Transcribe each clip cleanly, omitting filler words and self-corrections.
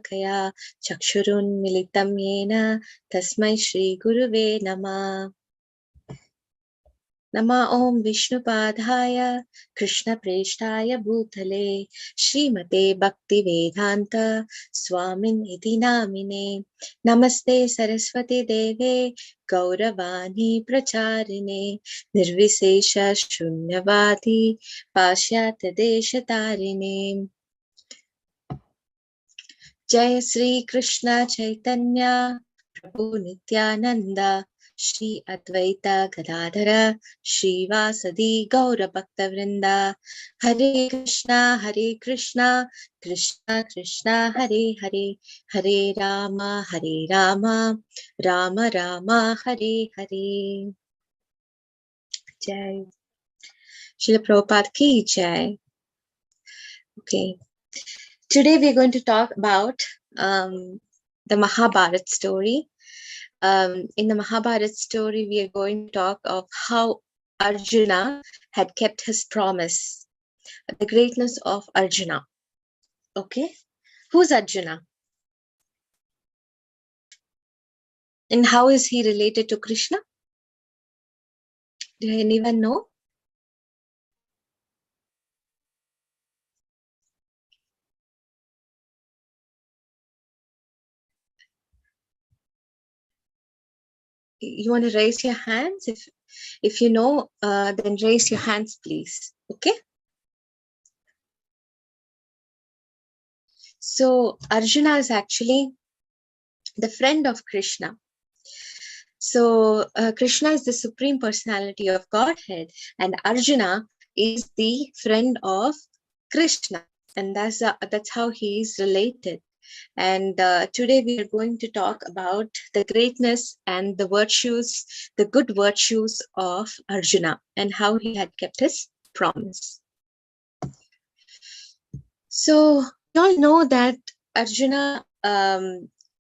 कया चक्षुरुन्मिलितं येन तस्मै श्रीगुरुवे नमः। नमः ॐ विष्णुपादाय कृष्णप्रेष्ठाय भूतले श्रीमते भक्तिवेदान्त स्वामिनिति नामिने। नमस्ते सरस्वती देवे गौरवाणी प्रचारिणे निर्विशेष शून्यवादी पाश्चात्य देशतारिणे। जय श्री कृष्ण चैतन्य प्रभु नित्यानंद श्री अद्वैत गदाधर श्रीवासदि गौर भक्त वृंदा। हरे कृष्णा कृष्णा कृष्णा हरे हरे, हरे राम राम राम हरे हरे। जय श्रील प्रभुपाद की जय। Okay, today we are going to talk about the Mahabharata story. In the Mahabharata story, we are going to talk of how Arjuna had kept his promise, the greatness of Arjuna. Okay, who's Arjuna? And how is he related to Krishna? Do anyone know? You want to raise your hands? If you know, then raise your hands, please. Okay. So Arjuna is actually the friend of Krishna. So Krishna is the supreme personality of Godhead, and Arjuna is the friend of Krishna, and that's how he is related. And today we are going to talk about the greatness and the virtues, the good virtues of Arjuna, and how he had kept his promise. So you all know that Arjuna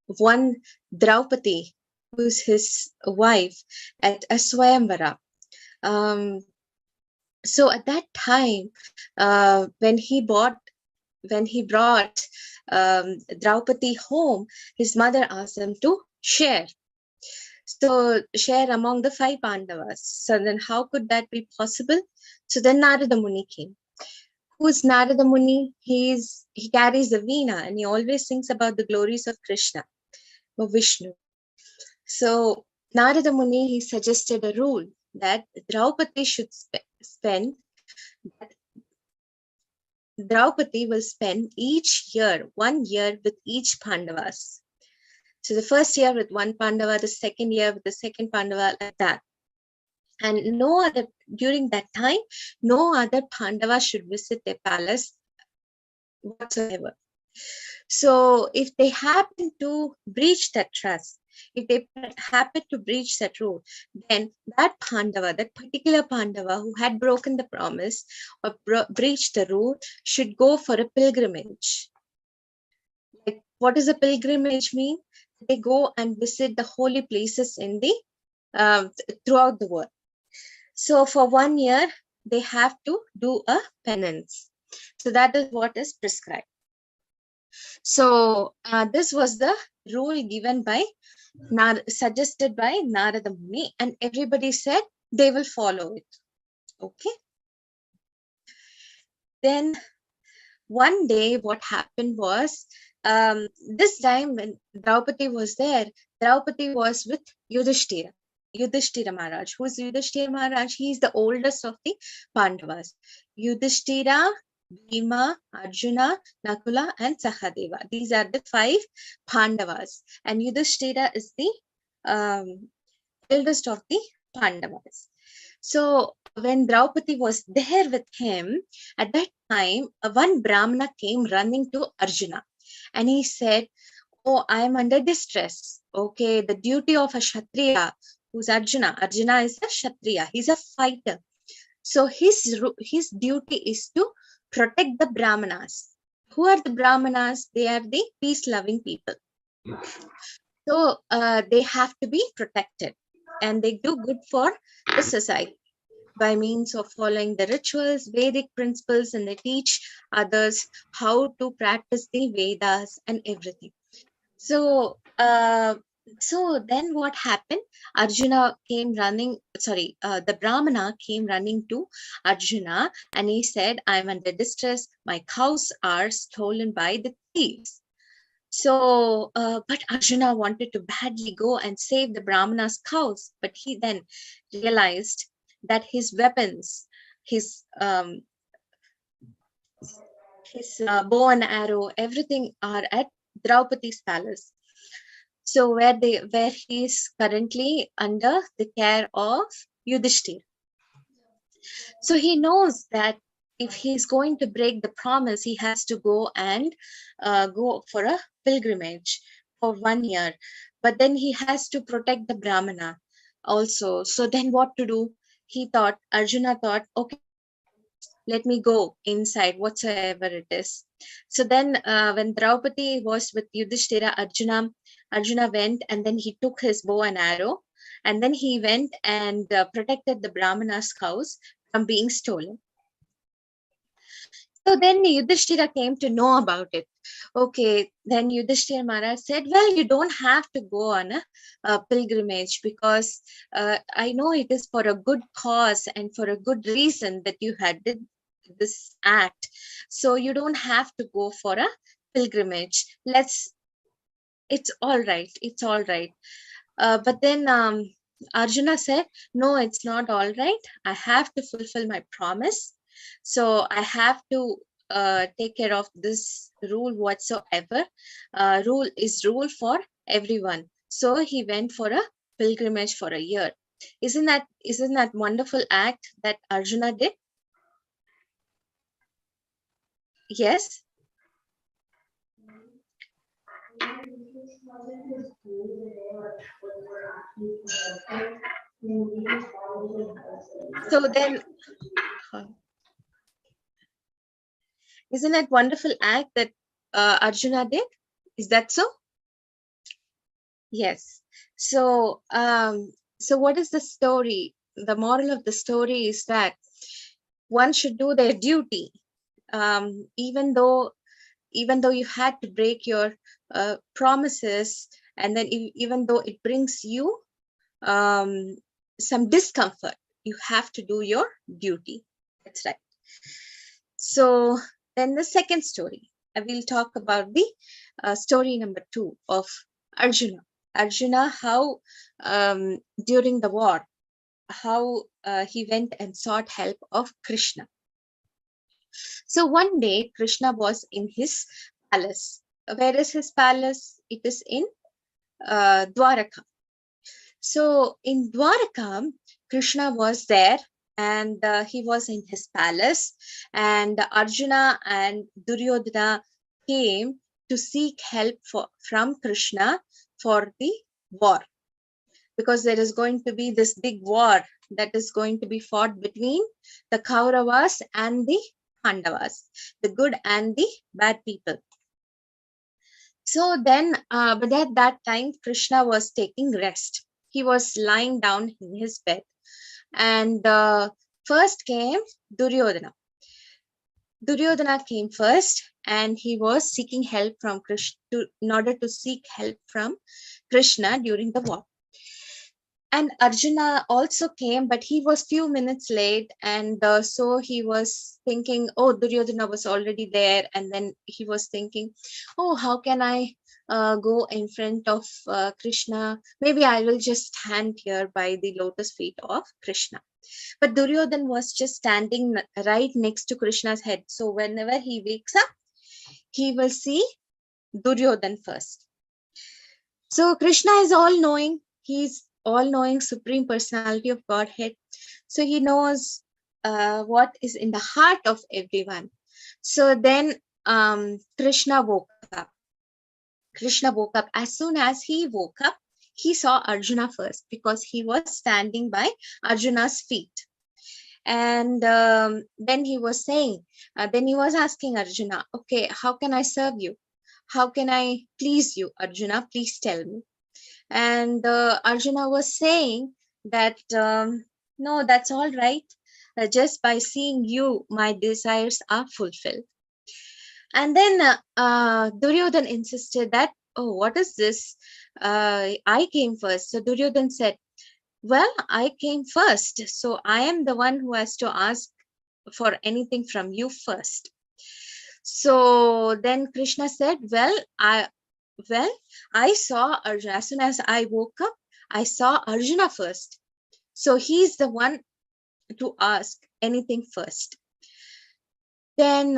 won Draupadi, who is his wife, at a Swayamvara. So at that time, when he brought Draupadi home, his mother asked him to share. So share among the 5 Pandavas. So then how could that be possible? So then Narada Muni came. Who's Narada Muni? He carries the veena and he always sings about the glories of Krishna or Vishnu. So Narada Muni, he suggested a rule that Draupadi should Draupadi will spend each year 1 year with each Pandavas. So the first year with one Pandava, the second year with the second Pandava, like that. And during that time, no other Pandava should visit their palace whatsoever. So if they happen to breach that trust, if they happen to breach that rule, then that Pandava, that particular Pandava who had broken the promise or breached the rule, should go for a pilgrimage. Like, what does a pilgrimage mean? They go and visit the holy places in the throughout the world. So for 1 year, they have to do a penance. So that is what is prescribed. So this was the rule given by suggested by Narada Muni, and everybody said they will follow it. Okay. Then one day what happened was, this time when Draupadi was there, Draupadi was with Yudhishthira Maharaj. Who is Yudhishthira Maharaj? He is the oldest of the Pandavas. Yudhishthira, Bhima, Arjuna, Nakula, and Sahadeva. These are the 5 Pandavas, and Yudhishthira is the eldest of the Pandavas. So when Draupadi was there with him, at that time, one Brahmana came running to Arjuna, and he said, "Oh, I am under distress. Okay, the duty of a Kshatriya, who's Arjuna. Arjuna is a Kshatriya. He's a fighter. So his duty is to protect the Brahmanas. Who are the Brahmanas? They are the peace-loving people. So they have to be protected, and they do good for the society. by means of following the rituals, Vedic principles, and they teach others how to practice the Vedas and everything. So, so then what happened? Arjuna came running, the Brahmana came running to Arjuna and he said, I'm under distress. My cows are stolen by the thieves. So, but Arjuna wanted to badly go and save the Brahmana's cows, but he then realized that his weapons, his bow and arrow, everything are at Draupadi's palace. So where he is currently under the care of Yudhishthir. So he knows that if he's going to break the promise, he has to go and go for a pilgrimage for 1 year. But then he has to protect the Brahmana also. So then what to do? Arjuna thought, okay, let me go inside, whatsoever it is. So then when Draupadi was with Yudhishthira, Arjuna went and then he took his bow and arrow and then he went and protected the Brahmana's cows from being stolen. So then Yudhishthira came to know about it. Okay, then Yudhishthira Maharaj said, well, you don't have to go on a pilgrimage because I know it is for a good cause and for a good reason that you had did this act. So you don't have to go for a pilgrimage. It's all right. It's all right. But then Arjuna said, no, it's not all right. I have to fulfill my promise. So I have to take care of this rule whatsoever. Rule is rule for everyone. So he went for a pilgrimage for a year. Isn't that wonderful act that Arjuna did? Yes. So then, isn't it wonderful act that Arjuna did? Is that so? Yes. So, so what is the story? The moral of the story is that one should do their duty, even though you had to break your promises, and then even though it brings you some discomfort, you have to do your duty. That's right. So then the second story, I will talk about the story number 2 of Arjuna. Arjuna, how during the war, how he went and sought help of Krishna. So one day, Krishna was in his palace. Where is his palace? It is in Dwaraka. So in Dwaraka, Krishna was there and he was in his palace, and Arjuna and Duryodhana came to seek help from Krishna for the war, because there is going to be this big war that is going to be fought between the Kauravas and the Pandavas, the good and the bad people. So then, but at that time, Krishna was taking rest. He was lying down in his bed. And first came Duryodhana. Duryodhana came first, and he was seeking help from Krishna in order to seek help from Krishna during the war. And Arjuna also came, but he was few minutes late. And so he was thinking, oh, Duryodhana was already there. And then he was thinking, oh, how can I go in front of Krishna? Maybe I will just stand here by the lotus feet of Krishna. But Duryodhana was just standing right next to Krishna's head. So whenever he wakes up, he will see Duryodhana first. So Krishna is all-knowing. He's all-knowing Supreme Personality of Godhead. So he knows what is in the heart of everyone. So then Krishna woke up. Krishna woke up. As soon as he woke up, he saw Arjuna first, because he was standing by Arjuna's feet. And then he was saying, then he was asking Arjuna, okay, how can I serve you? How can I please you, Arjuna? Please tell me. And Arjuna was saying that, no, that's all right. Just by seeing you, my desires are fulfilled. And then Duryodhan insisted that, oh, what is this? I came first. So Duryodhan said, well, I came first, so I am the one who has to ask for anything from you first. So then Krishna said, well, I saw Arjuna. As soon as I woke up, I saw Arjuna first. So he's the one to ask anything first. Then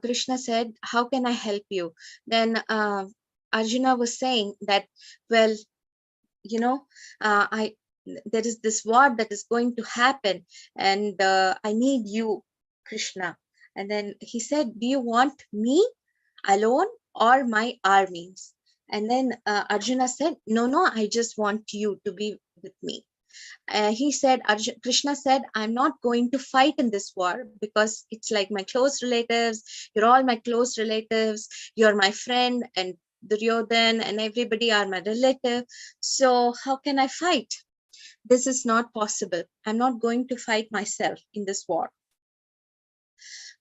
Krishna said, how can I help you? Then Arjuna was saying that, well, you know, I there is this war that is going to happen, and I need you, Krishna. And then he said, do you want me alone or my armies? And then Arjuna said, no, I just want you to be with me. He said, Krishna said, I'm not going to fight in this war because it's like my close relatives. You're all my close relatives. You're my friend, and Duryodhan and everybody are my relative. So how can I fight? This is not possible. I'm not going to fight myself in this war.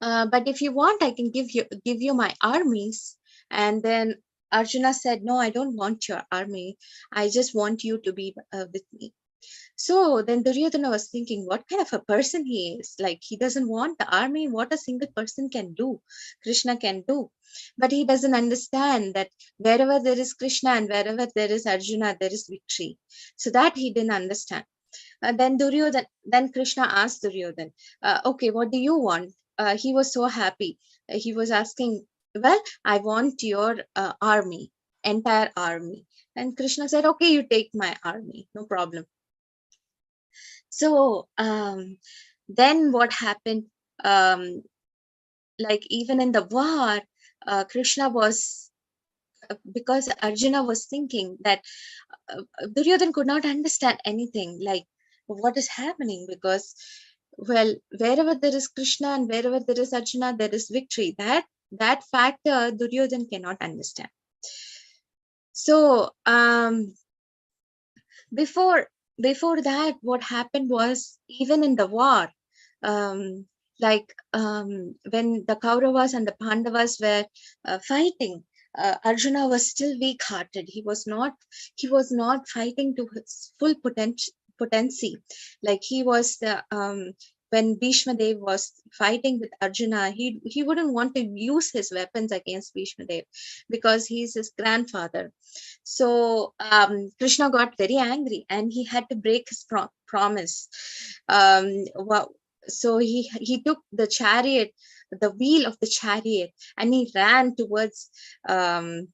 But if you want, I can give you my armies. And then Arjuna said, no, I don't want your army. I just want you to be with me. So then Duryodhana was thinking, what kind of a person he is? Like, he doesn't want the army. What a single person can do, Krishna can do. But he doesn't understand that wherever there is Krishna and wherever there is Arjuna, there is victory. So that he didn't understand. Then Krishna asked Duryodhan, okay, what do you want? He was so happy. He was asking, well, I want your army, entire army. And Krishna said, okay, you take my army, no problem. So then what happened? Like, even in the war, Krishna was, because Arjuna was thinking that Duryodhan could not understand anything, like what is happening, because, well, wherever there is Krishna and wherever there is Arjuna, there is victory. That factor Duryodhan cannot understand. So before that, what happened was, even in the war, when the Kauravas and the Pandavas were fighting, Arjuna was still weak-hearted. He was not fighting to his full potency. Like, he was the when Bhishma Dev was fighting with Arjuna, he wouldn't want to use his weapons against Bhishma Dev because he's his grandfather. So Krishna got very angry and he had to break his promise. So he took the chariot, the wheel of the chariot, and he ran towards Bhishma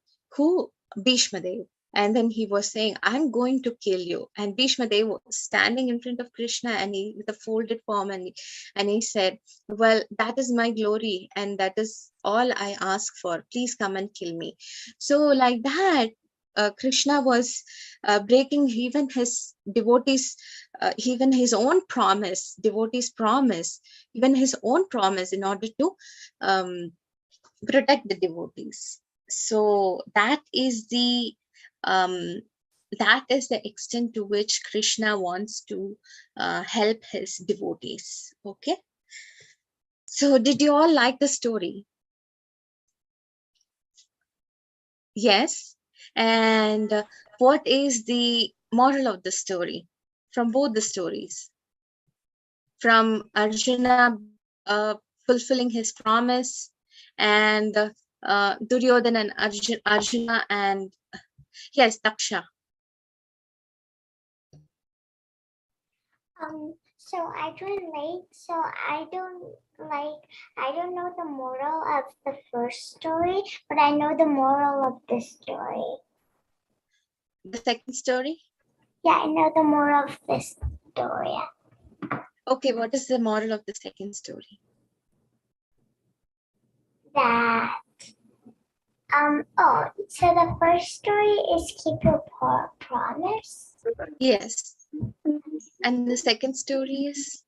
Dev. And then he was saying, I'm going to kill you. And Bhishma Dev was standing in front of Krishna, and he, with a folded palm, and he said, well, that is my glory, and that is all I ask for. Please come and kill me. So like that, Krishna was breaking even his devotees, even his own promise, devotees' promise, even his own promise, in order to protect the devotees. So that is the extent to which Krishna wants to help his devotees. Okay. So did you all like the story? Yes. And what is the moral of the story from both the stories? From Arjuna fulfilling his promise, and Duryodhana and Arjuna and, yes, Daksha. So I don't know the moral of the first story, but I know the moral of this story. The second story? Yeah, I know the moral of this story. Okay, what is the moral of the second story? That so the first story is keep your promise. Yes. And the second story is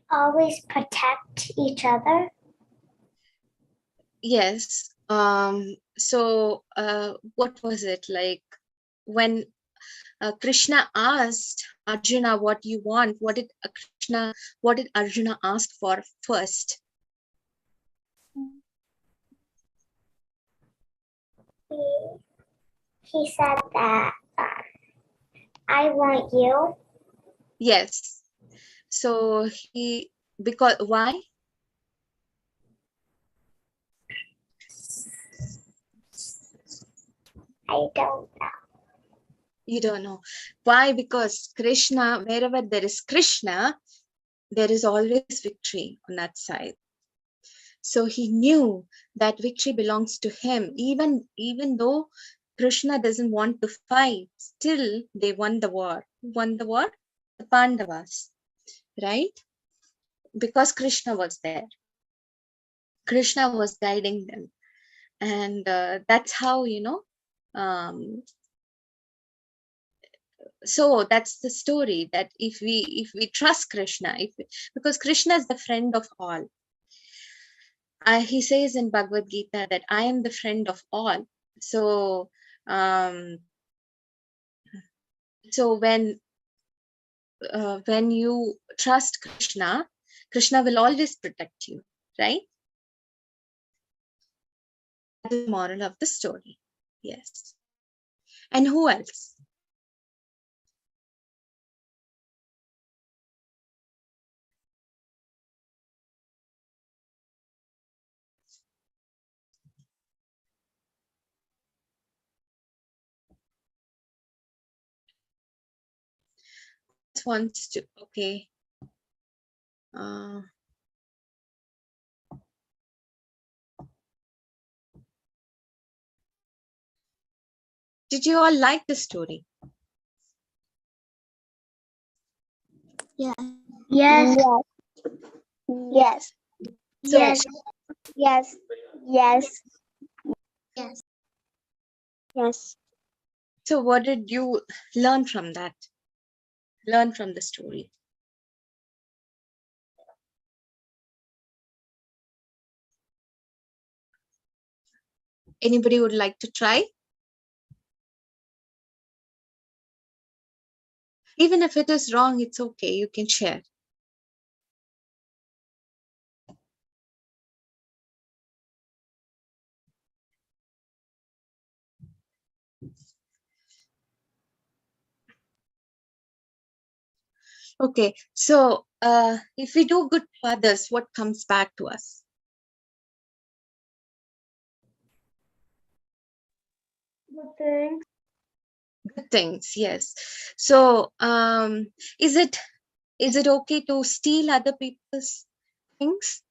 always protect each other. Yes. So what was it like when Krishna asked Arjuna, what you want? What did Arjuna ask for first? He said that I want you. Yes. So because why? I don't know. You don't know. Why? Because Krishna, wherever there is Krishna, there is always victory on that side. So he knew that victory belongs to him. Even though Krishna doesn't want to fight, still they won the war. Who won the war? The Pandavas, right? Because Krishna was there. Krishna was guiding them. And that's how, so that's the story, that if we trust Krishna, because Krishna is the friend of all. He says in Bhagavad Gita that I am the friend of all. So so when you trust Krishna, Krishna will always protect you, right? That is the moral of the story. Yes. And who else? Wants to, okay. Did you all like the story? Yes. Yes. Yes. So, Yes. Yes. Yes. Yes. Yes. so what did you learn from that? Learn from the story? Anybody would like to try? Even if it is wrong, it's okay. You can share. Okay, so if we do good to others, what comes back to us? Good things. Good things, yes. So is it okay to steal other people's things?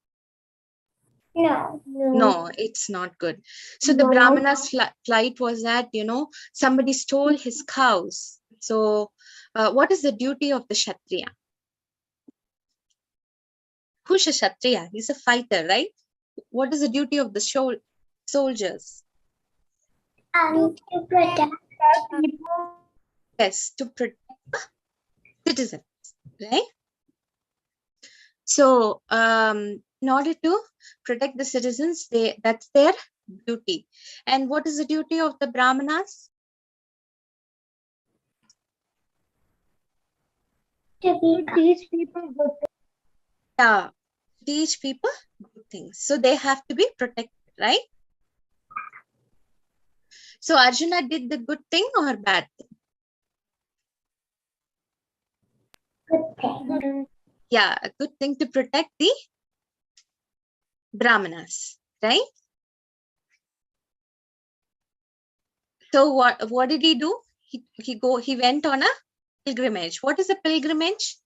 No. No, it's not good. So the No. Brahmana's plight was that, somebody stole his cows. So what is the duty of the Kshatriya? Who's a Kshatriya? He's a fighter, right? What is the duty of the soldiers? To protect people. Yes, to protect citizens, right? So in order to protect the citizens, that's their duty. And what is the duty of the Brahmanas? To teach people good things. Yeah, teach people good things. So they have to be protected, right? So Arjuna did the good thing or bad thing? Good thing. Yeah, a good thing to protect the Brahmanas, right? So what did he do? He went on a pilgrimage. What is a pilgrimage?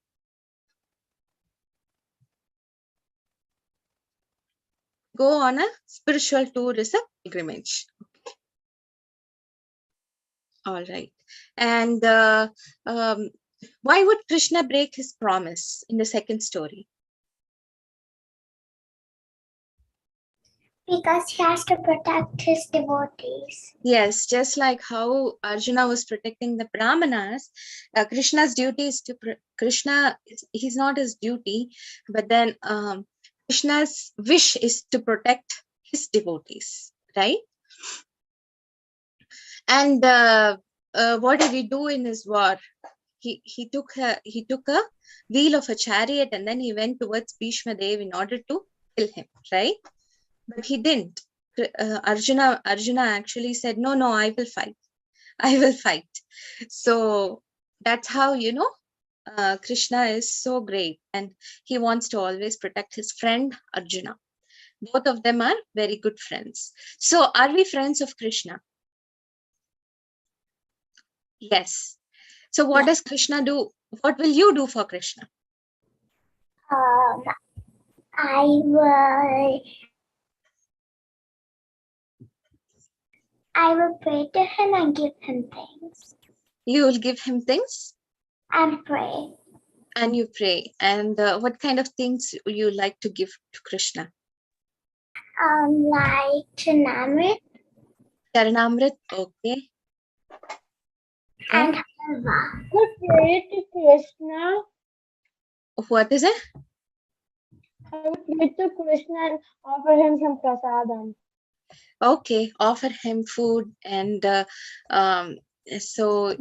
Go on a spiritual tour is a pilgrimage. All right. And why would Krishna break his promise in the second story? Because he has to protect his devotees. Yes, just like how Arjuna was protecting the Brahmanas, Krishna's duty is to he's not his duty, but then Krishna's wish is to protect his devotees, right? And what did he do in his war? He took a wheel of a chariot and then he went towards Bhishma Dev in order to kill him, right? But he didn't. Arjuna actually said, no, I will fight. I will fight. So that's how, Krishna is so great, and he wants to always protect his friend Arjuna. Both of them are very good friends. So are we friends of Krishna? Yes. So what does Krishna do? What will you do for Krishna? I will pray to him and give him things. You will give him things? And pray. And you pray. And what kind of things you like to give to Krishna? Like Charanamrit. Charanamrit, okay. And halwa. Could pray to Krishna. What is it? I would pray to Krishna and offer him some prasadam. Okay, offer him food, and so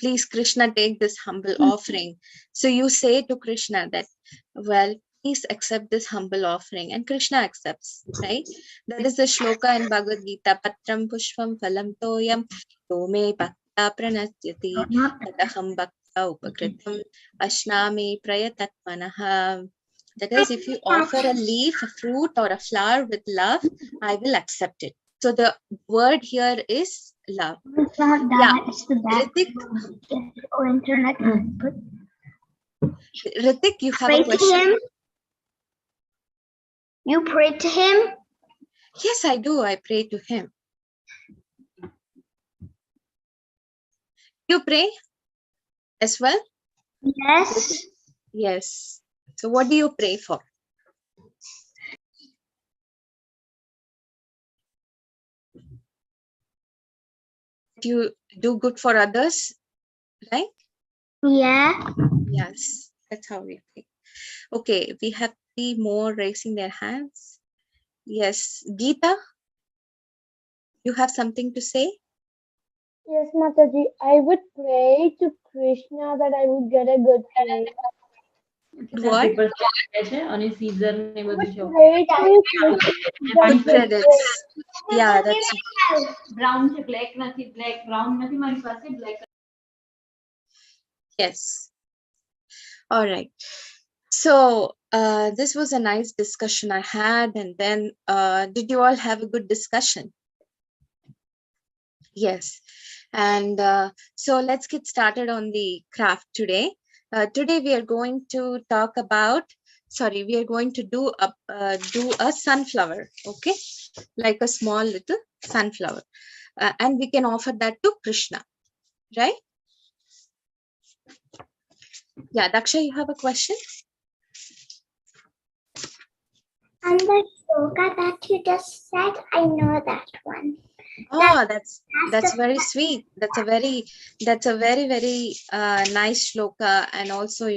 please Krishna, take this humble offering. So you say to Krishna that, well, please accept this humble offering, and Krishna accepts, right? That is the shloka in Bhagavad Gita, patram pushpam phalam toyam tome bhakta pranasyati tataham bhakta upakritam ashnami prayatatmanaha. That is, if you offer a leaf, a fruit, or a flower with love, I will accept it. So the word here is love. It's not that, Yeah. it's the back or internet. Ritik, you have Pray a to question? him. You pray to him? Yes, I do. I pray to him. You pray as well? Yes. Yes. So what do you pray for? You do good for others, right? Yeah. Yes, that's how we pray. Okay, we have 3 more raising their hands. Yes, Geeta, you have something to say? Yes, Mataji, I would pray to Krishna that I would get a good grade. What? I would pray to Krishna Good credits. Yeah, that's brown છે black નથી black brown નથી મારી પાસે black yes. All right. So this was a nice discussion I had, and then did you all have a good discussion? Yes. And so let's get started on the craft today. Today we are going to talk about, we are going to do a sunflower, okay? Like a small little sunflower. And we can offer that to Krishna, right? Yeah, Daksha, you have a question? And the shloka that you just said, I know that one. Oh, that's very sweet. That's a very nice shloka, and also,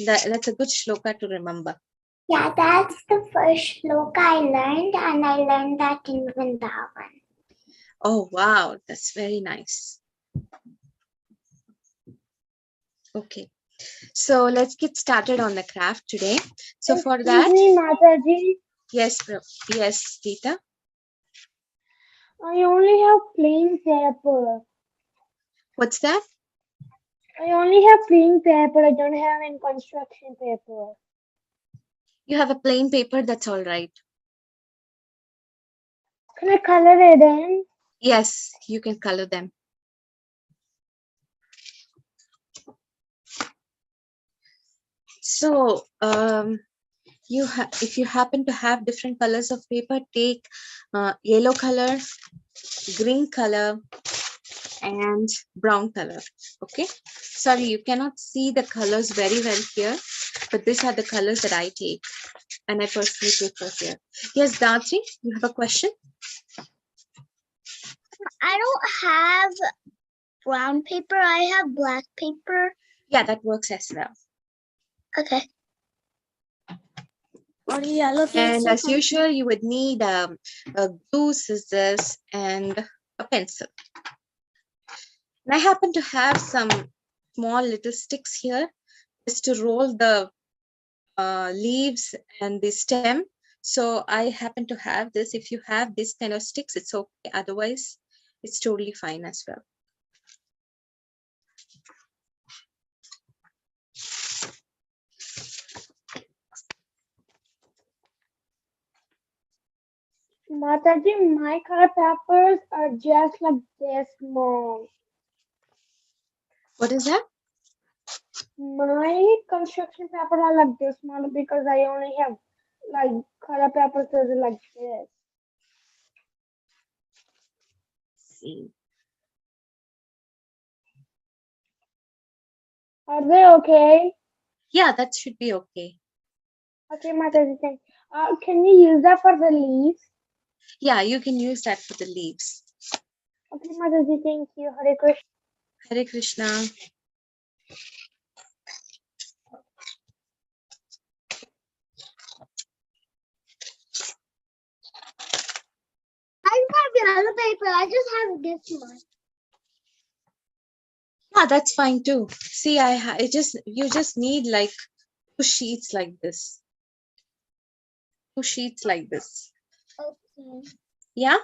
that's a good shloka to remember. Yeah, that's the first shloka I learned, and I learned that in Vrindavan. Oh, wow, that's very nice. Okay, so let's get started on the craft today. So for that, Excuse me, Mataji, yes, Geeta. I only have plain paper. What's that? I only have plain paper. I don't have any construction paper. You have a plain paper, that's all right. Can I color it in? Yes, you can color them. So if you happen to have different colors of paper, take yellow color, green color, and brown color. Okay, sorry, you cannot see the colors very well here, but these are the colors that I take and I personally prefer here. Yes, Datri, you have a question? I don't have brown paper. I have black paper. Yeah, that works as well. Okay. And as usual, you would need a glue, scissors, and a pencil. And I happen to have some small little sticks here just to roll the leaves and the stem. So I happen to have this. If you have this kind of sticks, it's okay. Otherwise, it's totally fine as well. Mataji, my color papers are just like this small. What is that? My construction papers are like this small because I only have like color papers that are like this. See. Are they okay? Yeah, that should be okay. Okay, Mataji, thank you. Can you use that for the leaves? Yeah, you can use that for the leaves. Okay, Mataji, thank you. Hare Krishna. Hare Krishna. I don't have yellow paper. I just have this one. Yeah, that's fine too. See, you just need like 2 sheets like this. 2 sheets like this. Okay. Yeah.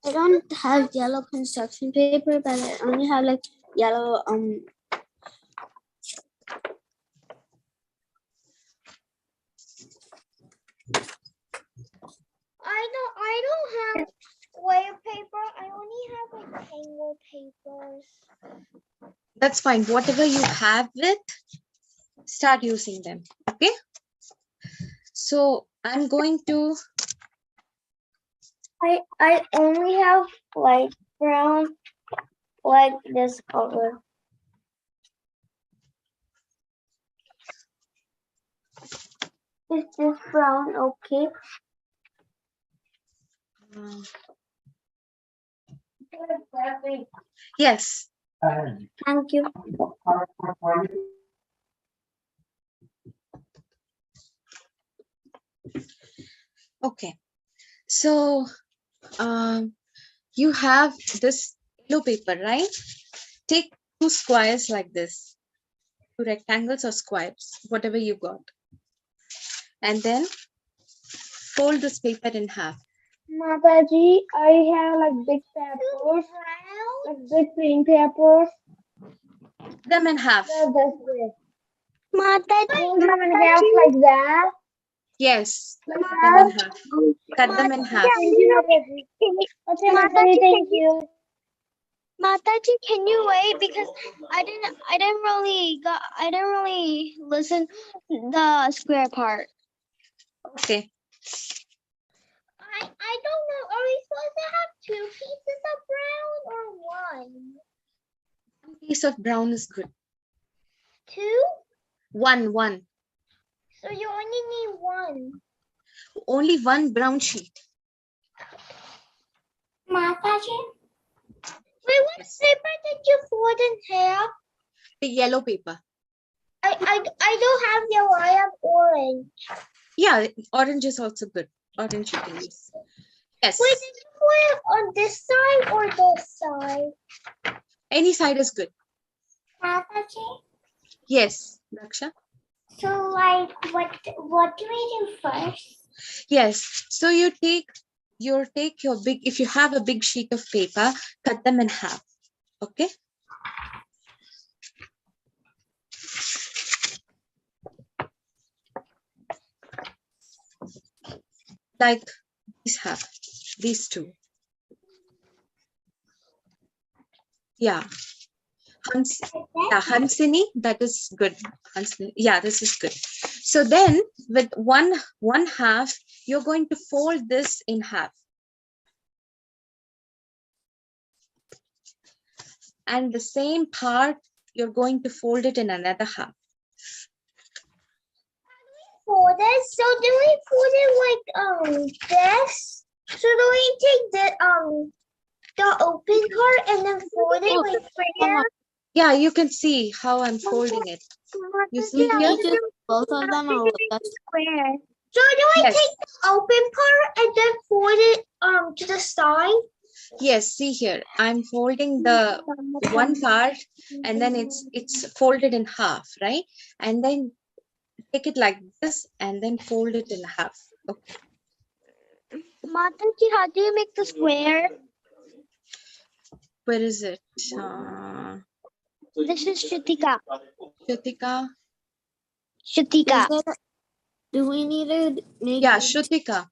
I don't have yellow construction paper, but I only have like yellow I don't have square paper. I only have rectangle papers. That's fine. Whatever you have it, start using them. Okay. So I'm going to. I only have light brown, like this color. Is this brown okay? Yes. Thank you. Okay. So you have this yellow paper, right? Take 2 squares like this, 2 rectangles or squares, whatever you got. And then fold this paper in half. Mataji, I have like big papers, like big plain papers. Them in half. They're this way. Mataji, Fold them in half like that. Yes. Like Cut them in that. half. Cut them in half. Thank you, Mataji. Okay, Mataji, thank you. Mataji, can you wait because I didn't really listen the square part. Okay. I don't know. Are we supposed to have 2 pieces of brown or 1? 1 piece of brown is good. 2? 1. So you only need 1. Only 1 brown sheet. Mataji? Wait, what Yes. paper did you fold in half? The yellow paper. I don't have yellow. I have orange. Yeah, orange is also good. Orange you can use. Yes. Wait, did you put it on this side or this side? Any side is good. Mataji? Yes, Daksha. So like what do we do first? Yes. So you take your big, if you have a big sheet of paper, cut them in half. Okay. Like these 2. Yeah. Hansini, that is good. Hansini, yeah, this is good. So then with one half, you're going to fold this in half. And the same part, you're going to fold it in another half. Fold it. So do we fold it like this? So do we take the open part and then fold it like this? Yeah, you can see how I'm folding it. You see here? Both of them are square. So do I Yes. take the open part and then fold it to the side? Yes, see here, I'm folding the one part and then it's folded in half, right? And then take it like this and then fold it in half. Okay. Mataji, how do you make the square? Where is it? This is Shrutika. Shrutika. Shrutika. Do we need to make Yeah, Shrutika.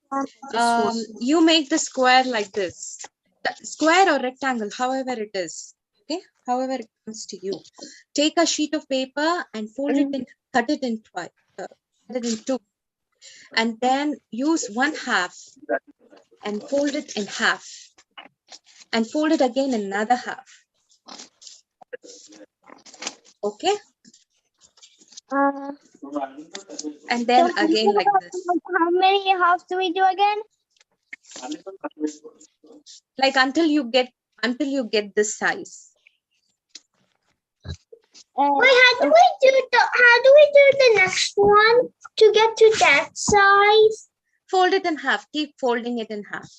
You make the square like this. Square or rectangle, however it is. Okay, however it comes to you. Take a sheet of paper and fold it in, cut it in twice, cut it in two, and then use one half and fold it in half, and fold it again in another half. Okay, and then so again like this. how many halves do we do again? Like until you get this size. Wait, how do we do the next one to get to that size? Fold it in half. Keep folding it in half.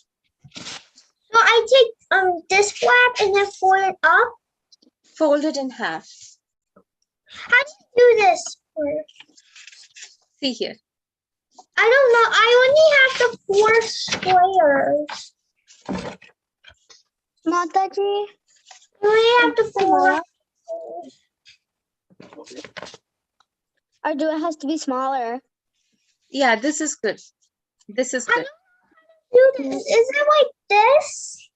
So I take this flap and then fold it up. Fold it in half. How do you do this first? See here. I don't know. I only have the 4 squares. Mataji, we only have the 4. Or do it has to be smaller? Yeah, this is good. This is good. Do this. Is it like this?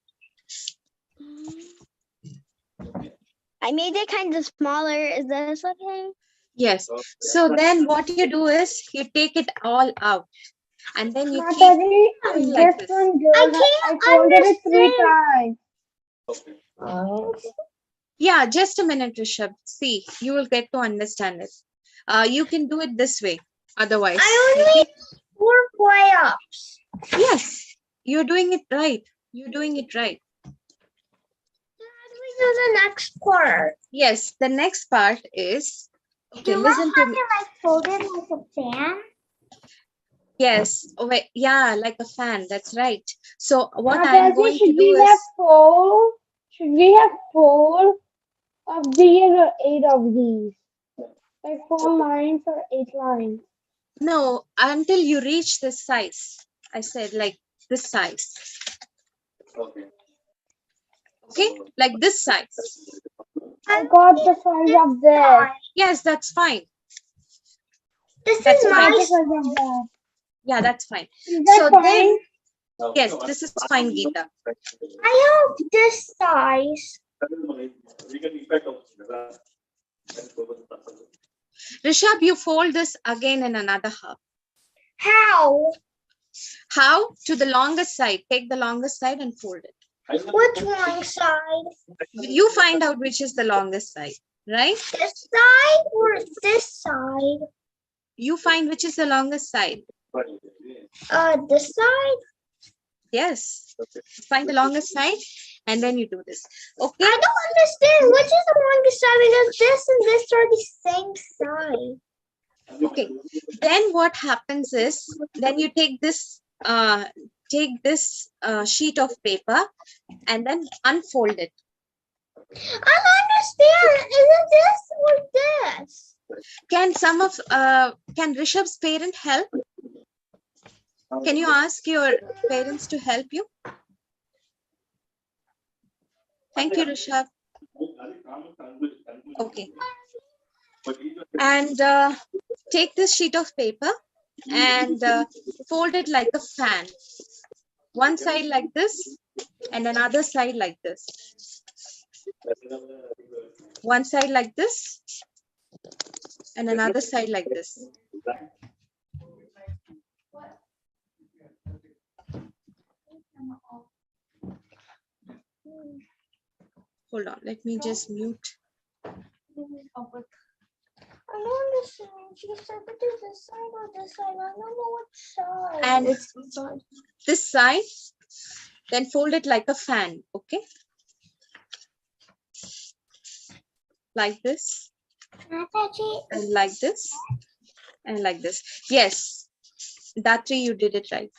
I made it kind of smaller. Is this okay? Yes. So then what you do is you take it all out and then you keep Mataji, doing like this this. one girl, I folded it 3 times. Yeah, just a minute, Rishabh. See, you will get to understand it. You can do it this way. Otherwise, I only need 4 flap-ups. yes, you're doing it right. You're doing it right. How do we do the next part? Yes, the next part is okay. Do Listen I to have me. to like fold it like a fan? Yes. Oh, wait. Yeah, like a fan. That's right. So what I'm Mataji, going to do is should we have 4 of these or 8 of these? Like 4 lines or 8 lines? no until you reach this size. I said like this size. Okay, like this size. I got the size of this. Yes, that's fine. This That's is fine. The my size of that. Yeah, that's fine. Is that So fine? then, yes, this is fine, Geeta. I have this size. Rishabh, you fold this again in another half. How? How? To the longest side. Take the longest side and fold it. Which one side? You find out which is the longest side, right? This side or this side? You find which is the longest side. This side? Yes. Find the longest side and then you do this. Okay. I don't understand. Which is the longest side? Because this and this are the same side. Okay. Then what happens is, then you take this sheet of paper and then unfold it. I don't understand. Is it this or this? Can Rishabh's parent help? Can you ask your parents to help you? Thank you, Rishabh. Okay. And take this sheet of paper and fold it like a fan. One side like this and another side like this. One side like this and another side like this. Hold on, let me just mute. I don't understand. She said to do this side or this side. I don't know which side. And this side, then fold it like a fan, okay? Like this, and like this, and like this. Yes, that way you did it right.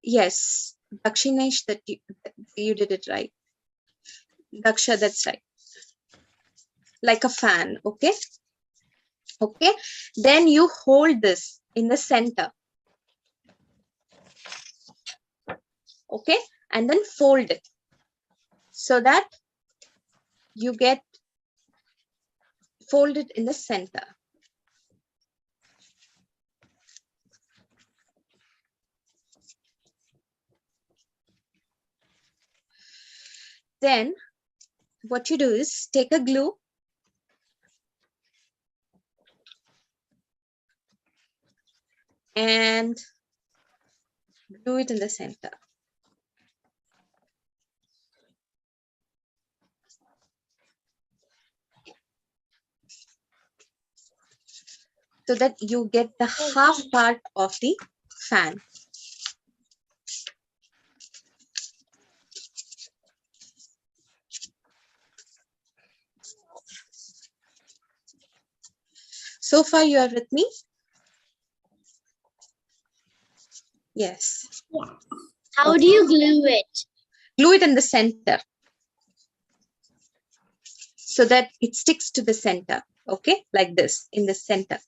Yes, Dakshinesh, that you did it right. Daksha, that's right. Like a fan, okay? Okay, then you hold this in the center. Okay, and then fold it so that you get folded in the center. Then what you do is take a glue and glue it in the center. So that you get the half part of the fan. So far you are with me? Yes. How Okay. do you glue it? Glue it in the center so that it sticks to the center. Okay, like this in the center.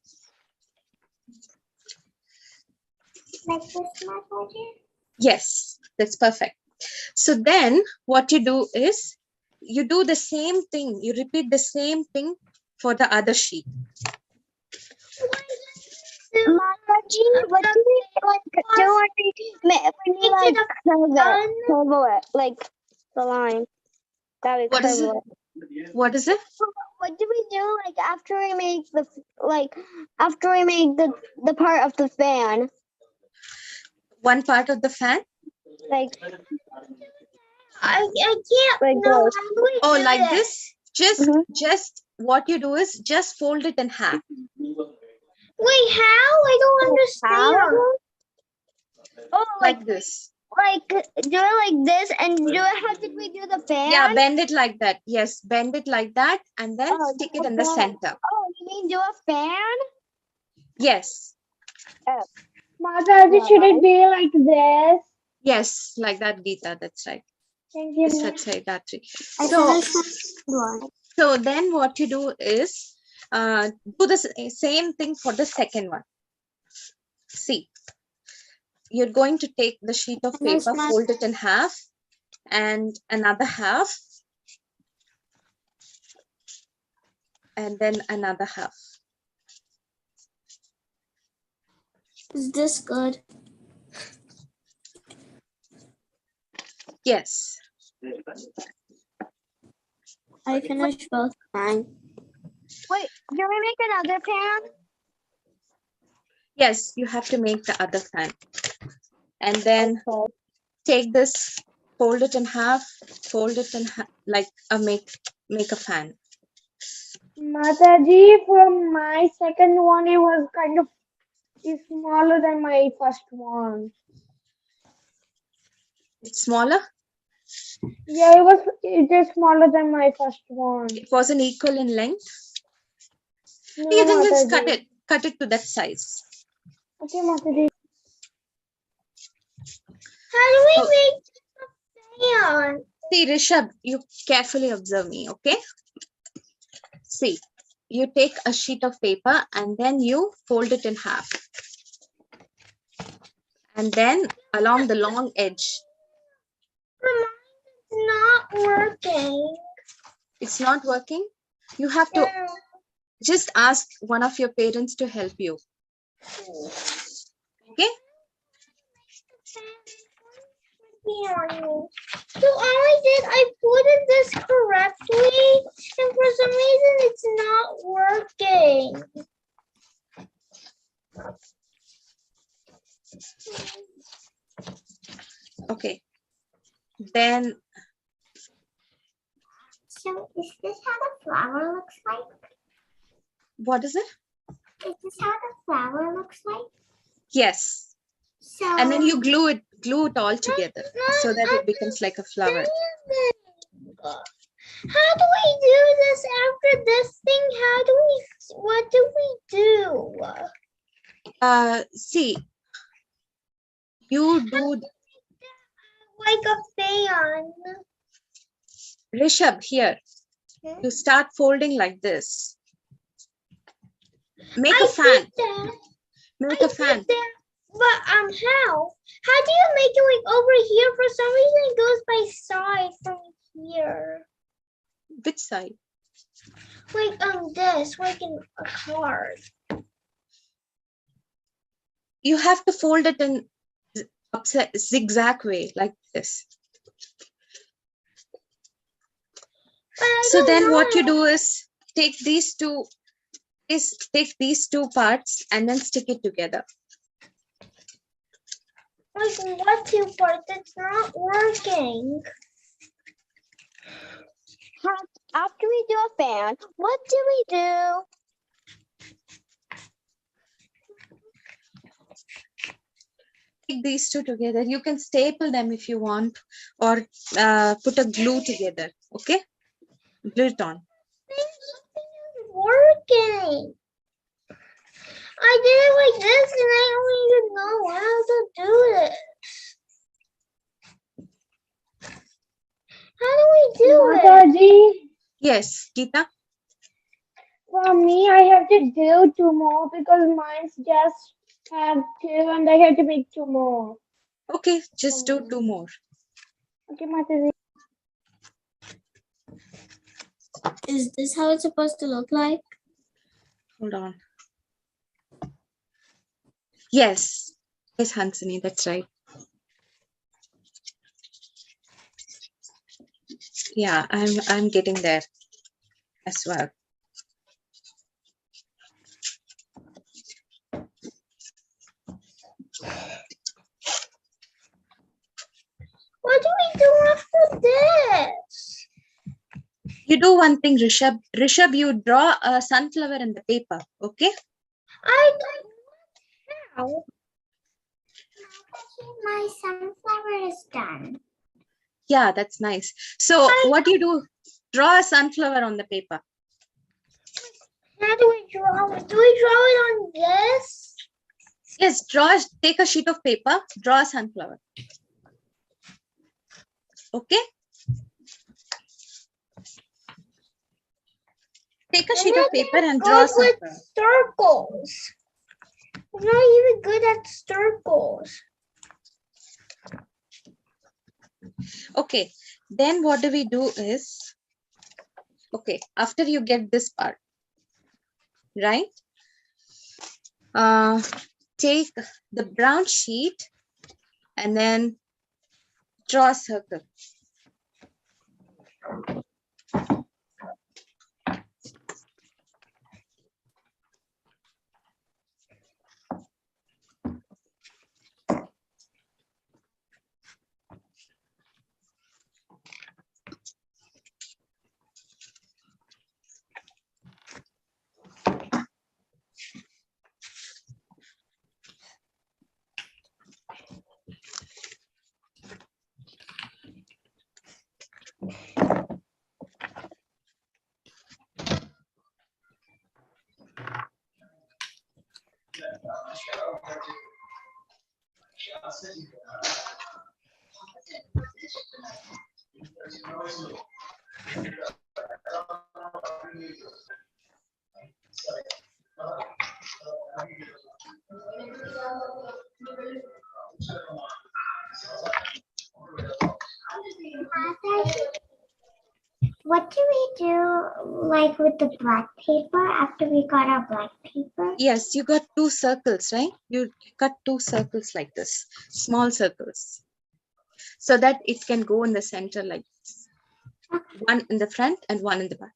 Like this, Mataji? Yes, that's perfect. So then what you do is you do the same thing. You repeat the same thing for the other sheet. Mataji, what do we like do when we like curve it, like the line? That we What is curve it? it. What is it? What do we do like after we make the part of the fan? One part of the fan? Like I can't like know this. how do we Oh, do like that? this? Just what you do is just fold it in half. Wait, how? I don't understand. Oh, Like this. like do it like this and do it. How did we do the fan? Yeah, bend it like that. Yes, bend it like that and then Oh, stick do it a in the fan. center. Oh, you mean do a fan? Yes. Mataji, should it be like this? Yes, like that, Geeta. That's right. Thank you. Yes, that's right, Gatri. I So, finished one. so then what you do is do the same thing for the second one. See, you're going to take the sheet of Finish paper, my- fold it in half and another half and then another half. Is this good? Yes. I finished both mine. Wait, do we make another pan? Yes, you have to make the other fan. And then take this, fold it in half, fold it in like make a fan. Mataji, from my second one, it was kind of smaller than my first one. It's smaller. Yeah, it is smaller than my first one. It wasn't equal in length. No, You can just Mataji. cut it to that size. Okay, Mataji. How do we Oh. make the fan? See, Rishabh, you carefully observe me, okay? See, you take a sheet of paper and then you fold it in half. And then along the long edge. It's not working. It's not working. You have to just ask one of your parents to help you. Okay? So all I did, I put in this correctly, and for some reason it's not working. Okay. Then So is this how the flower looks like? what is it? Is this how the flower looks like? Yes. So And then you glue it all together so that it becomes like a flower. How do we do this after this thing? What do we do? See, you do like a fan. Rishabh, here. Hmm? You start folding like this. Make I a fan. did that. Make I a fan. did that. But how? How do you make it like over here? For some reason it goes by side from here. Which side? Like this, like in a card. You have to fold it in upside zigzag way like this. But I So don't then what you know. do is take these two parts and then stick it together. Like what two parts? It's not working. After we do a fan, what do we do? Take these two together. You can staple them if you want, or put a glue together. Okay, glue it on. It's working. I did it like this and I don't even know how to do this. How do we do it? Mataji, Yes, Geeta. for me, I have to do 2 more because mine's just have 2 and I have to make 2 more. Okay, just do 2 more. Okay, Mataji. Is this how it's supposed to look like? Hold on. Yes, yes, Hansini, that's right. Yeah, I'm getting there as well. What do we do after this? You do one thing, Rishabh. Rishabh, you draw a sunflower in the paper, okay? I don't know how. My sunflower is done. Yeah, that's nice. So what you do, draw a sunflower on the paper. How do we draw it? Do we draw it on this? Yes, take a sheet of paper, draw a sunflower. Okay? Take a sheet of paper and draw a Good with sunflower. circles. I'm not even good at circles. Okay, then what do we do is, okay, after you get this part, right? Take the brown sheet and then draw a circle. What do we do like with the black paper after we got our black paper? Yes, you got 2 circles, right? You cut 2 circles like this, small circles, so that it can go in the center like this. One in the front and one in the back.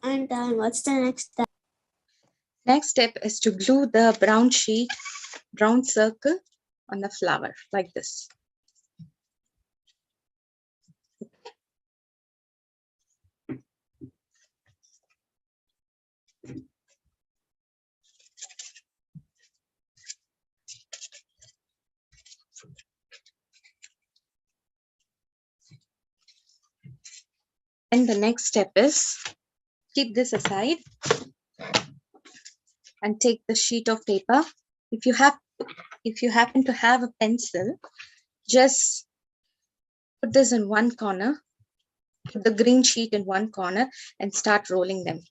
I'm done. What's the next step? Next step is to glue the brown sheet, brown circle on the flower like this. And the next step is keep this aside and take the sheet of paper. If you happen to have a pencil, just put this in one corner, put the green sheet in one corner and start rolling them.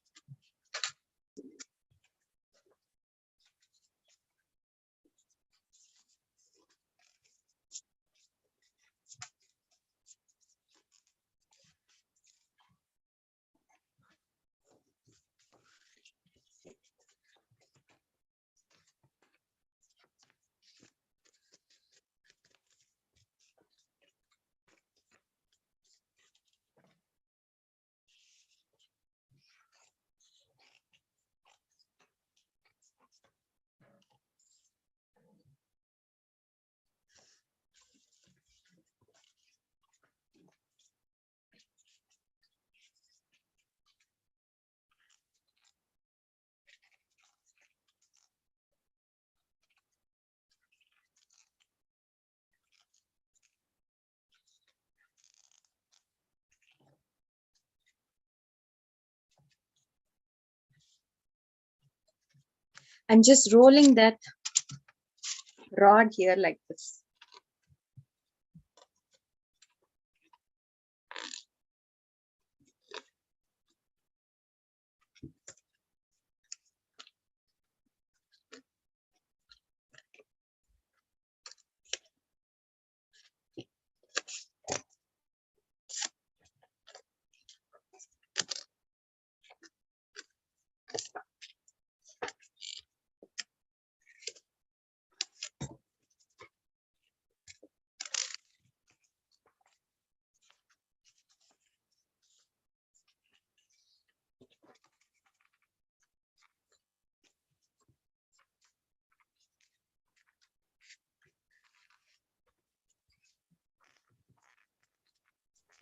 And just rolling that rod here like this.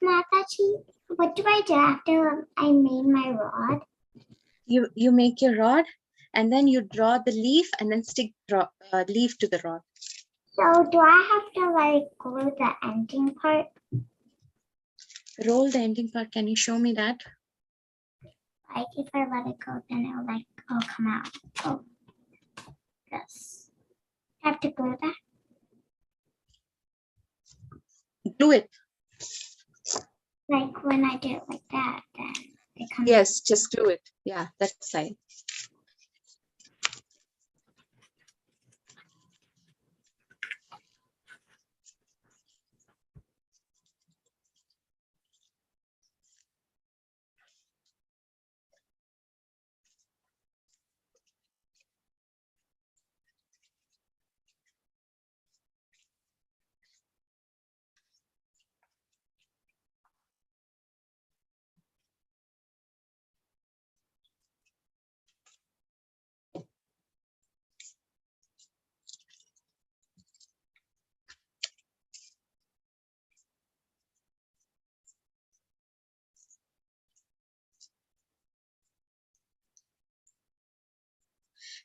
Mataji, what do I do after I made my rod? You make your rod and then you draw the leaf and then stick leaf to the rod. So do I have to like glue the ending part? Roll the ending part. Can you show me that? Like if I let it go, then it'll like come out. Oh, yes. I have to glue that. Do it. Like when I do it like that, then it comes. Yes, just do it. Yeah, that side.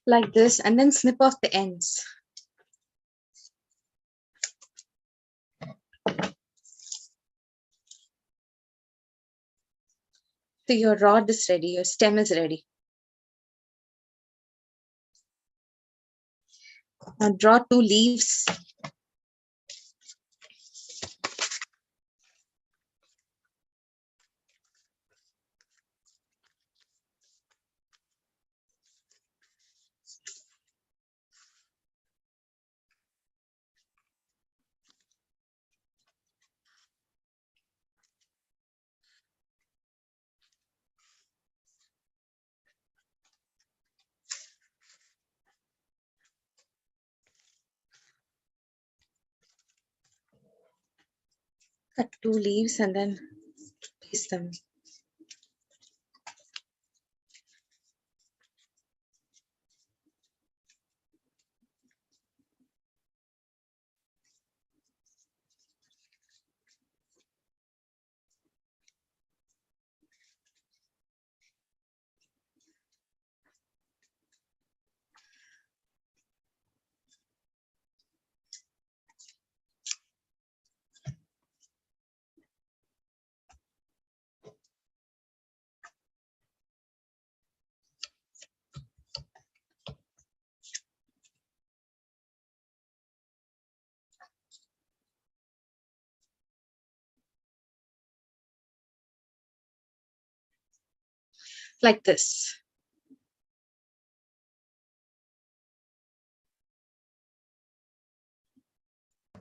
Like this, and then snip off the ends. So your rod is ready, your stem is ready. Now draw 2 leaves. Cut 2 leaves and then place them. like this.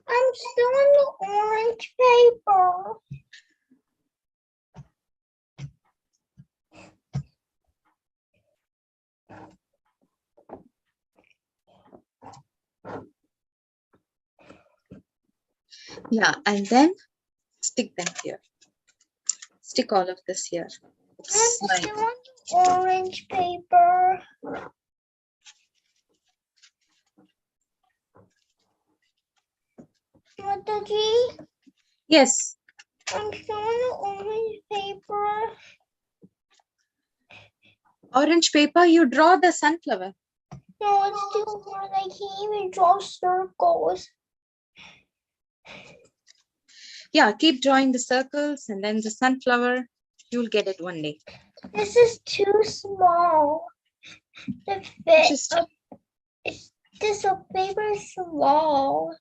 I'm still on the orange paper. Yeah, and then stick them here. Stick all of this here. I'm Oops, still on the orange paper. Mataji, yes. I'm still on the orange paper. Orange paper, you draw the sunflower. No, it's too hard. I can't even draw circles. Yeah, keep drawing the circles and then the sunflower. You'll get it one day. This is too small to fit. Just This paper is small.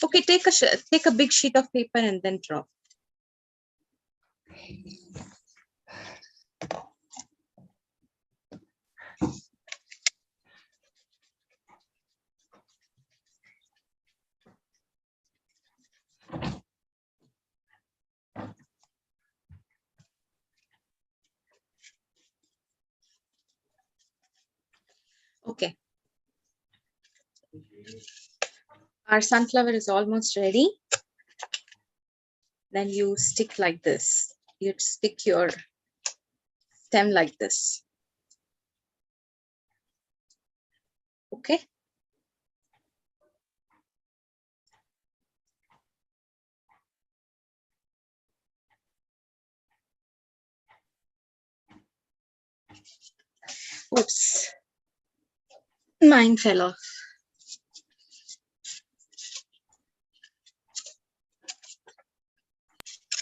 okay. Take a big sheet of paper and then draw. Okay. Our sunflower is almost ready. Then you stick like this. You stick your stem like this. Okay. Oops. Mine fell off.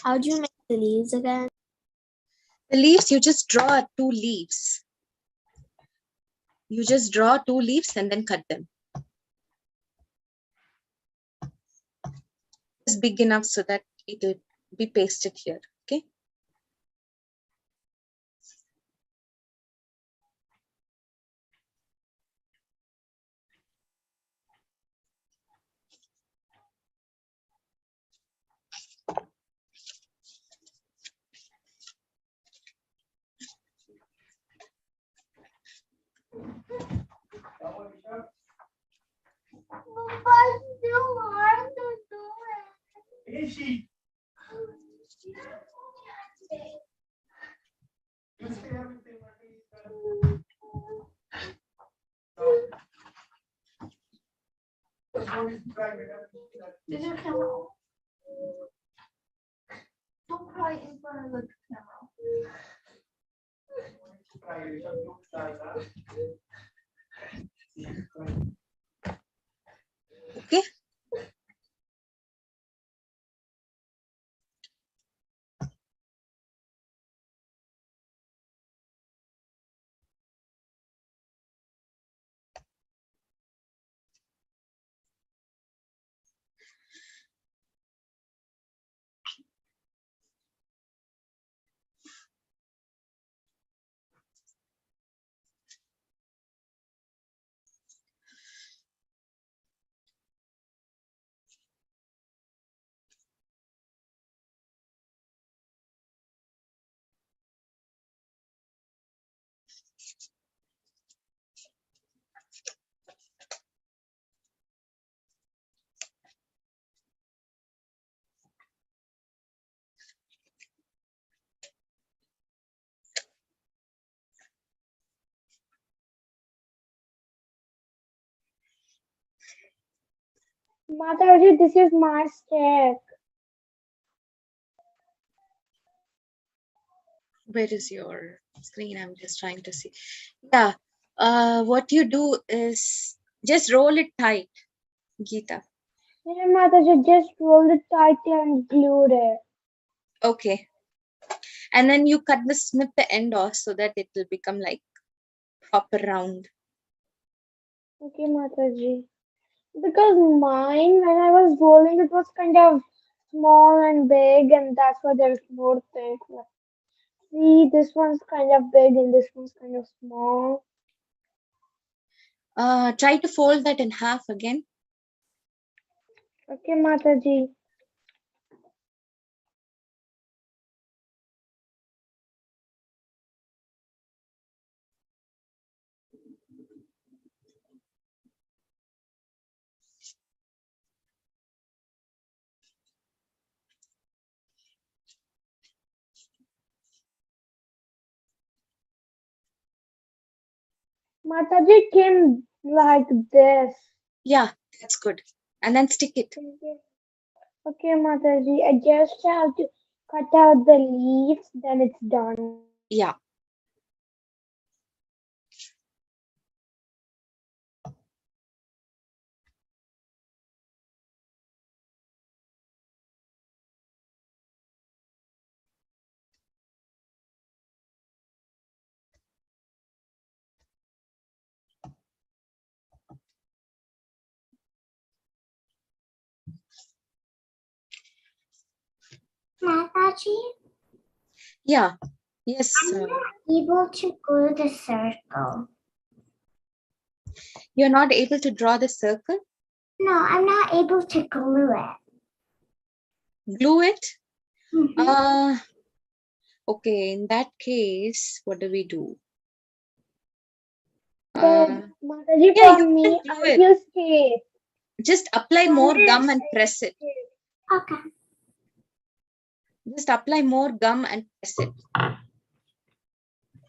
How do you make the leaves again? The leaves, you just draw 2 leaves. You just draw 2 leaves and then cut them. It's big enough so that it will be pasted here. Okay. But it's too hard to do it. Is your camera on? Don't cry in front of the camera. Okay. Mataji, this is my stack. Where is your screen? I'm just trying to see. Yeah. What you do is just roll it tight, Geeta. Yeah, Mataji, just roll it tight and glue it. Okay. And then you snip the end off so that it will become like proper round. Okay, Mataji. Because mine, when I was rolling, it was kind of small and big, and that's why there's more things. See, this one's kind of big and this one's kind of small. Try to fold that in half again. Okay, Mataji. Mataji came like this. Yeah, that's good. And then stick it. Okay, Mataji, I just have to cut out the leaves, then it's done. Yeah. Mataji, Yeah. Yes. I'm not able to glue the circle. You're not able to draw the circle? No, I'm not able to glue it. Glue it? Mhm. Okay, in that case, what do we do? Mataji, Yeah, for you me, can I glue it. use tape. Just apply For more me, gum and I press use it. tape. Okay. Just apply more gum and press it.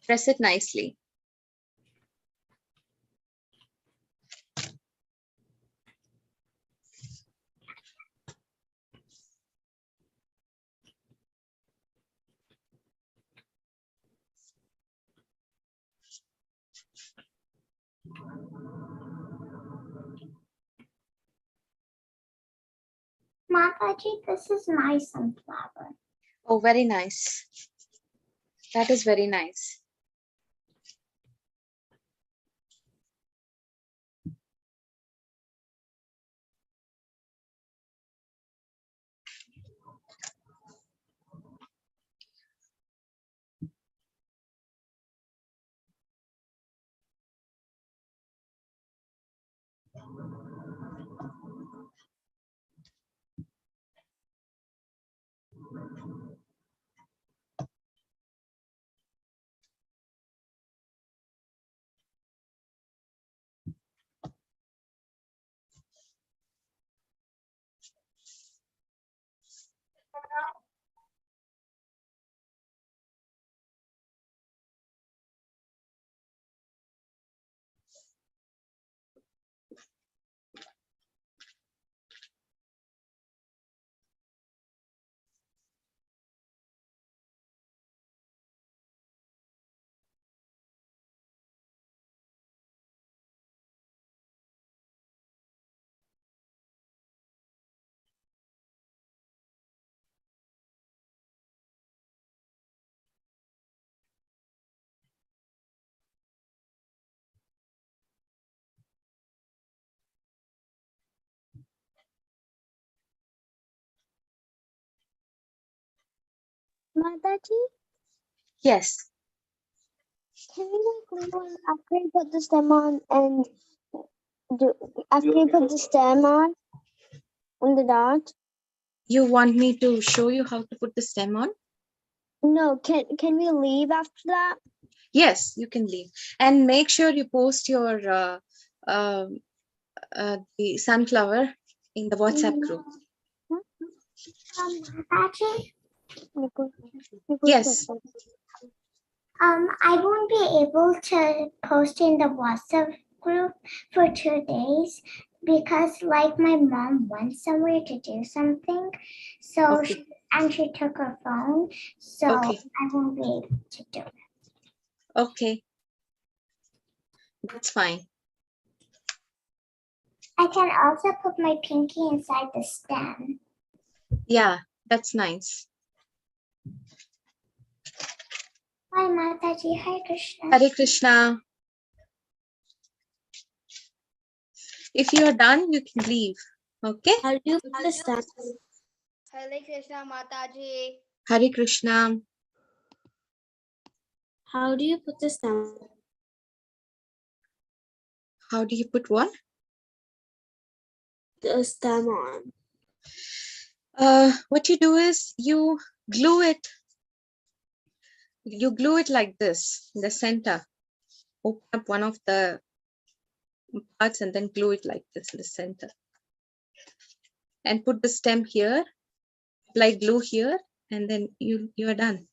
Press it nicely. Mataji, this is my sunflower. Oh, very nice. That is very nice. Mataji, Yes. can we like glue on after you put the stem on and do after you put the stem on the dot? You want me to show you how to put the stem on? No, can we leave after that? Yes, you can leave. And make sure you post your the sunflower in the WhatsApp group. Mataji, Yes. I won't be able to post in the WhatsApp group for 2 days because like my mom went somewhere to do something. So Okay. she took her phone. So Okay. I won't be able to do it. Okay. That's fine. I can also put my pinky inside the stem. Yeah, that's nice. Bye Mataji, Hare Krishna. Hare Krishna. If you are done, you can leave. Okay? I'll do the stem. Hare Krishna, Mataji. Hare Krishna. How do you put the stem? How do you put what? The stem on. What you do is you glue it. You glue it like this in the center. Open up one of the parts and then glue it like this in the center. And put the stem here, apply glue here, and then you are done.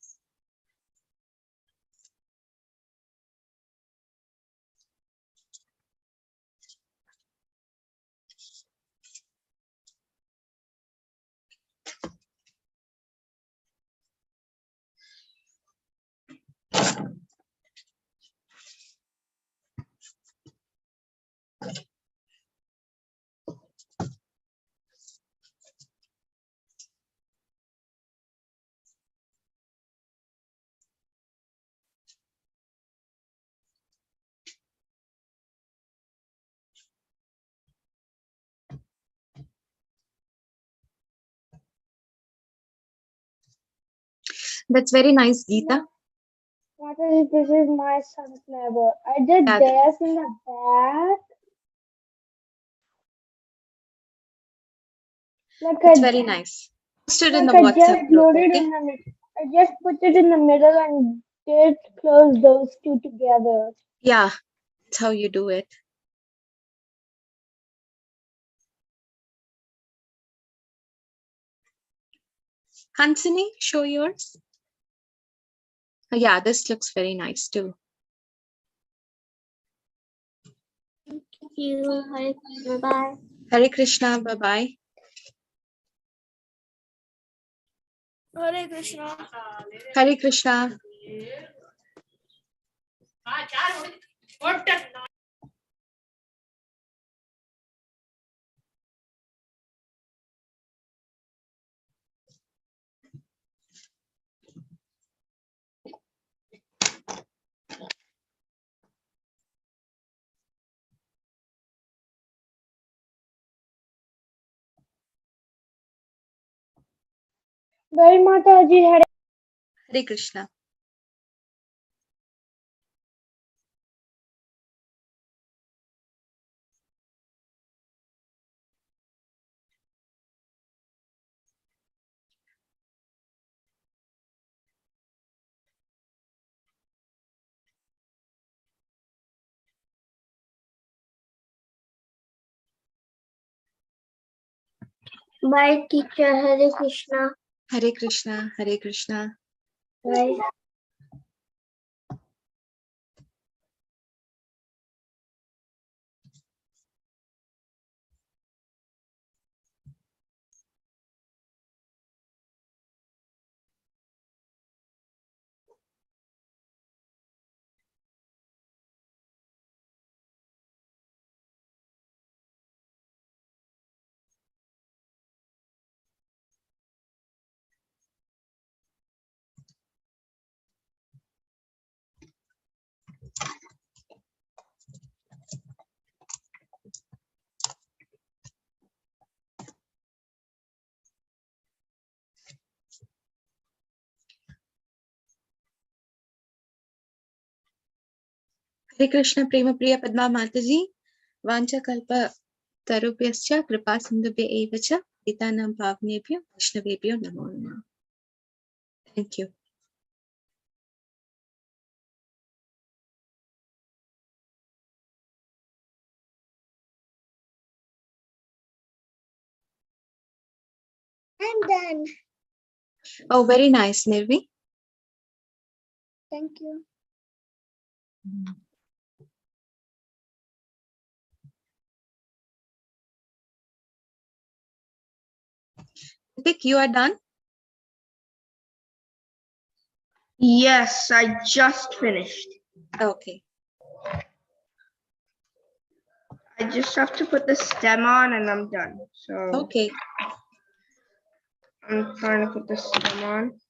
That's very nice, Geeta. Mataji, this is my sunflower. I did Yeah, this in the back. Like it's very nice. Post it in the I just WhatsApp group, glued it okay? in the I just put it in the middle and did close those two together. Yeah, that's how you do it. Hansini, show yours. Oh, yeah, this looks very nice too. Thank you. Bye. Hare Krishna, bye-bye. Hare Krishna. Hare Krishna. Bye, Mataji. Hare Krishna. Bye, teacher. Hare Krishna. Hare Krishna. Hare Krishna. Bye. Hare Krishna, Prema Priya Padma Mataji. Vancha Kalpa Tarubhyascha Kripa Sindhubhya Evacha Pitanam Pavnebhyo Vaishnavebhyo Namo Namah. Thank you. I'm done. Oh, very nice, Nirvi. Thank you. Nitik, you are done? Yes, I just finished. Okay. I just have to put the stem on and I'm done. So Okay. I'm trying to put the stem on.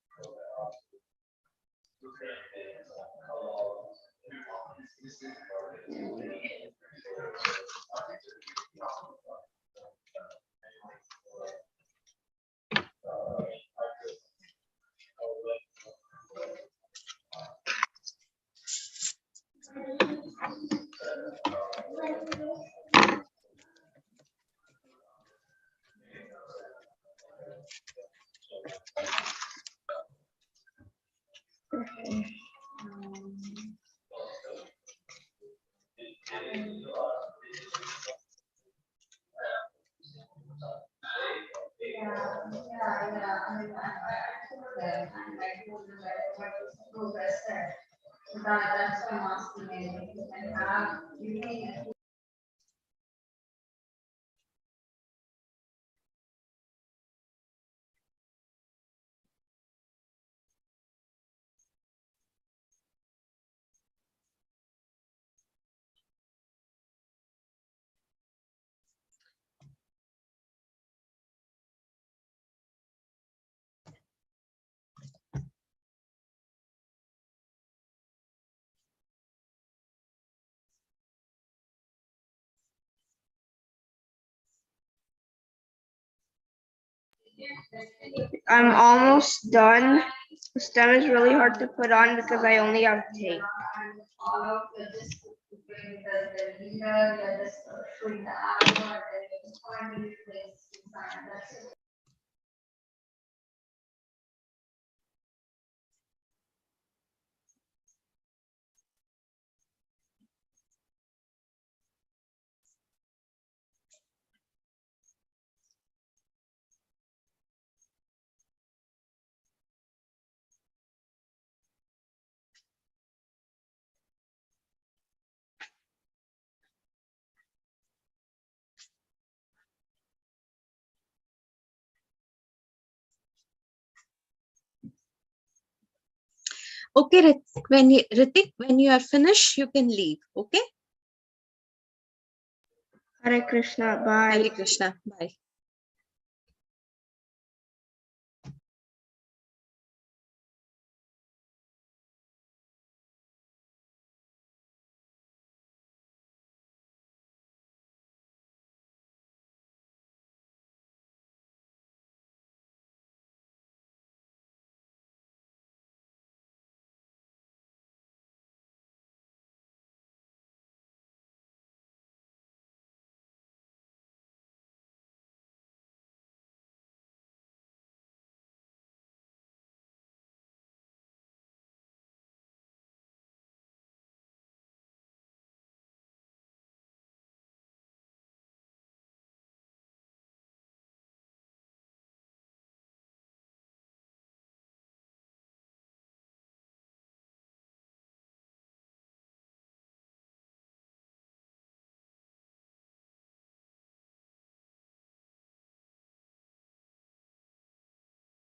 I'm almost done. The stem is really hard to put on because I only have tape. Okay, Ritik, when you are finished, you can leave. Okay. Hare Krishna. Bye. Hare Krishna. Bye.